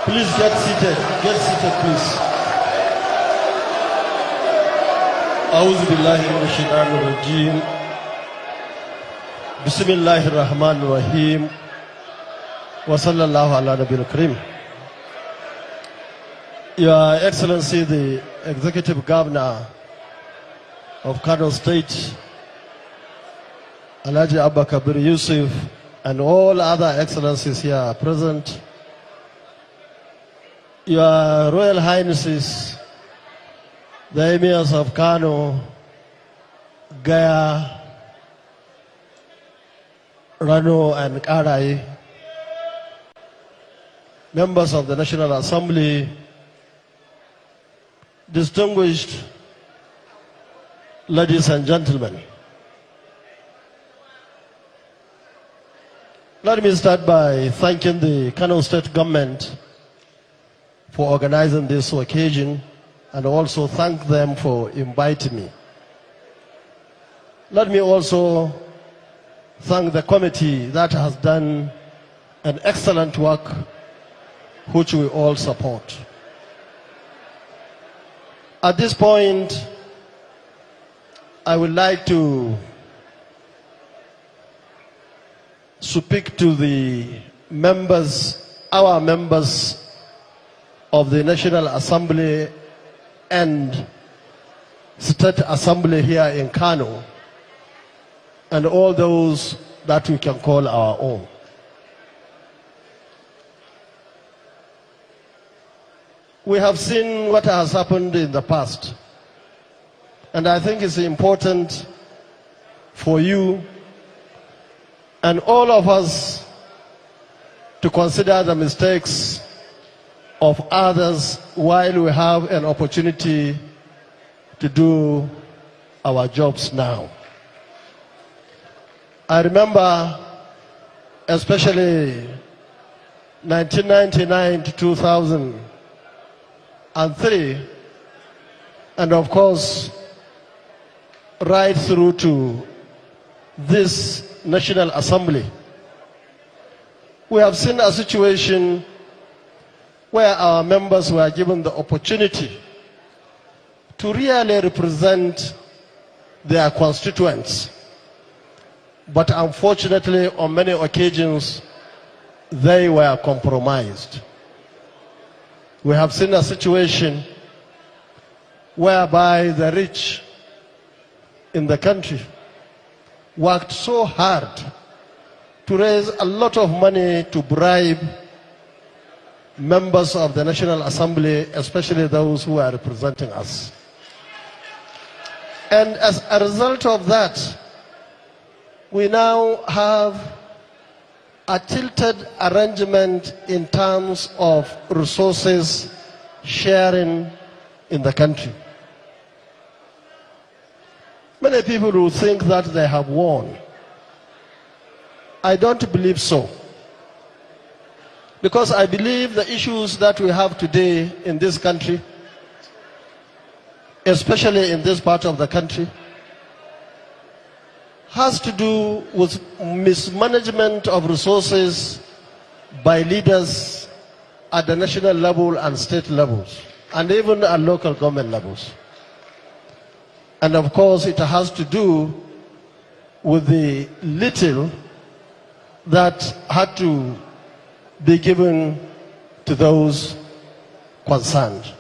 Please get seated. Get seated, please. أعوذ بالله من الشيطان الرجيم. بسم الله الرحمن الرحيم. وصلى الله على نبي الكريم. Your Excellency, the Executive Governor of Kano State, Alhaji Abba Kabir Yusuf, and all other excellencies here present, Your Royal Highnesses, the Emirs of Kano, Gaya, Rano, and Karai, members of the National Assembly, distinguished ladies and gentlemen. Let me start by thanking the Kano State government for organizing this occasion and also thank them for inviting me. Let me also thank the committee that has done an excellent work which we all support. At this point, I would like to speak to the members, our members of the National Assembly and State Assembly here in Kano, and all those that we can call our own. We have seen what has happened in the past, and I think it's important for you and all of us to consider the mistakes of others while we have an opportunity to do our jobs now. I remember especially 1999 to 2003, and of course right through to this National Assembly. We have seen a situation where our members were given the opportunity to really represent their constituents. But unfortunately, on many occasions, they were compromised. We have seen a situation whereby the rich in the country worked so hard to raise a lot of money to bribe members of the National Assembly, especially those who are representing us. And as a result of that, we now have a tilted arrangement in terms of resources sharing in the country. Many people will think that they have won. I don't believe so. Because I believe the issues that we have today in this country, especially in this part of the country, has to do with mismanagement of resources by leaders at the national level and state levels, and even at local government levels. And of course, it has to do with the little that had to be given to those concerned.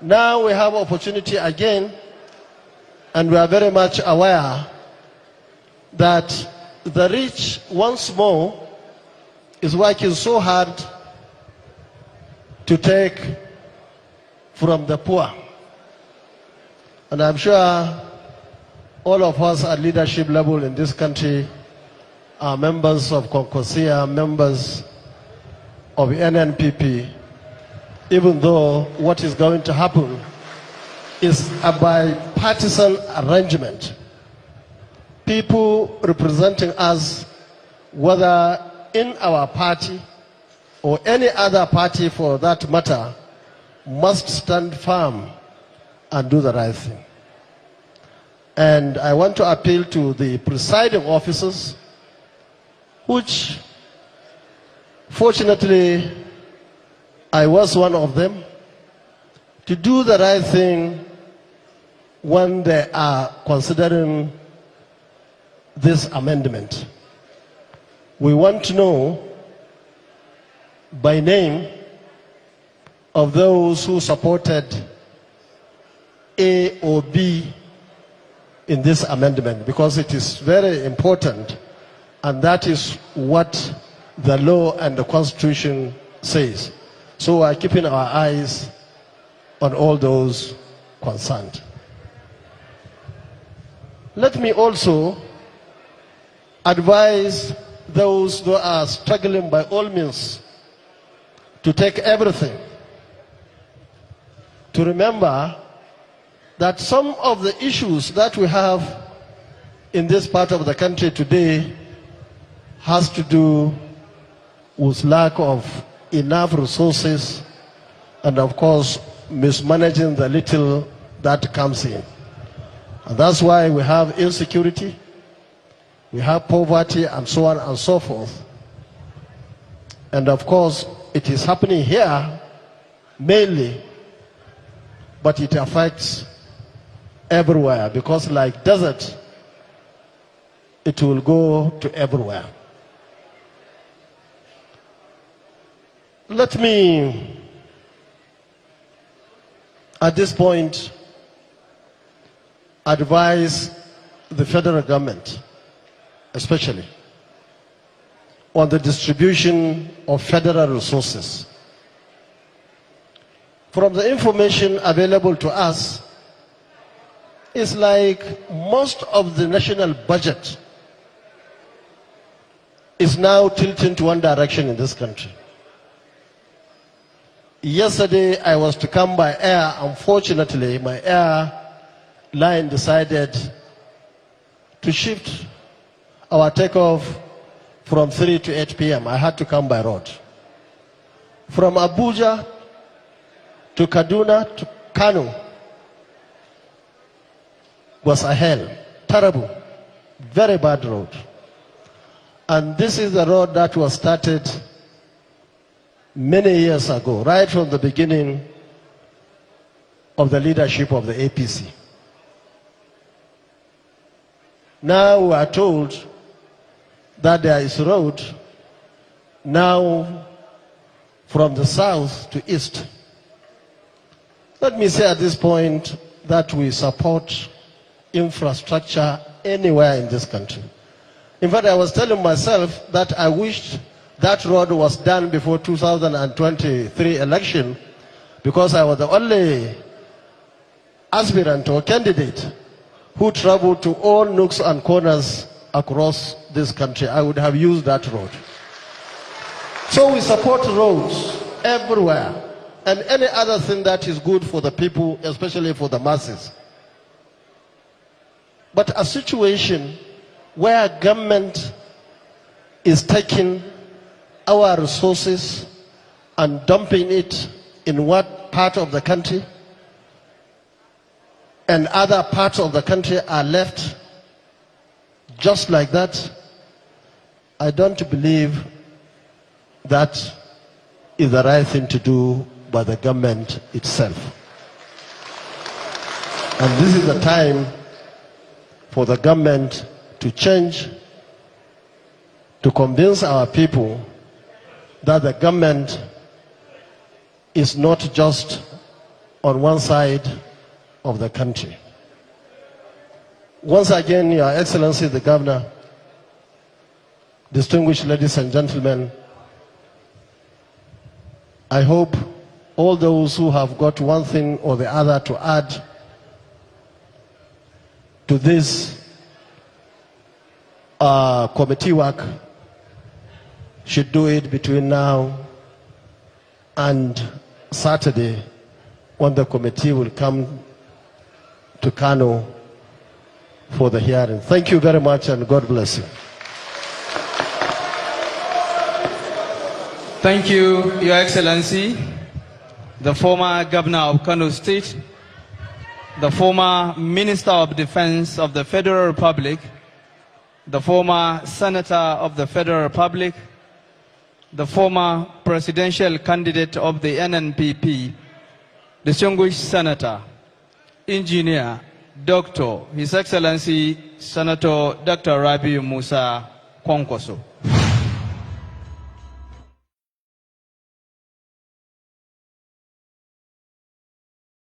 Now we have opportunity again, and we are very much aware that the rich once more is working so hard to take from the poor. And I'm sure all of us at leadership level in this country are members of Concosia, members of NNPP, even though what is going to happen is a bipartisan arrangement. People representing us, whether in our party or any other party for that matter, must stand firm and do the right thing. And I want to appeal to the presiding officers, which fortunately I was one of them, to do the right thing when they are considering this amendment. We want to know by name of those who supported A or B in this amendment, because it is very important, and that is what the law and the Constitution says. So we are keeping our eyes on all those concerned. Let me also advise those who are struggling by all means to take everything, to remember that some of the issues that we have in this part of the country today has to do with lack of enough resources and, of course, mismanaging the little that comes in. And that's why we have insecurity, we have poverty, and so on and so forth. And of course, it is happening here mainly, but it affects everywhere, because like desert, it will go to everywhere. Let me, at this point, advise the federal government, especially, on the distribution of federal resources. From the information available to us, it's like most of the national budget is now tilting to one direction in this country. Yesterday, I was to come by air. Unfortunately, my airline decided to shift our takeoff from 3 to 8 p.m. I had to come by road. From Abuja to Kaduna to Kano was a hell. Terrible. Very bad road. And this is the road that was started many years ago, right from the beginning of the leadership of the APC. Now we are told that there is a road now from the south to east. Let me say at this point that we support infrastructure anywhere in this country. In fact, I was telling myself that I wished that road was done before 2023 election, because I was the only aspirant or candidate who traveled to all nooks and corners across this country. I would have used that road. So we support roads everywhere, and any other thing that is good for the people, especially for the masses. But a situation where government is taking our resources and dumping it in what part of the country, and other parts of the country are left just like that, I don't believe that is the right thing to do by the government itself. And this is the time for the government to change, to convince our people that the government is not just on one side of the country. Once again, Your Excellency the Governor, distinguished ladies and gentlemen, I hope all those who have got one thing or the other to add to this committee work should do it between now and Saturday, when the committee will come to Kano for the hearing. Thank you very much, and God bless you. Thank you, Your Excellency, the former Governor of Kano State, the former Minister of Defense of the Federal Republic, the former Senator of the Federal Republic, the former presidential candidate of the NNPP, distinguished Senator, Engineer, Doctor, His Excellency Senator Dr. Rabiu Musa Kwankwaso.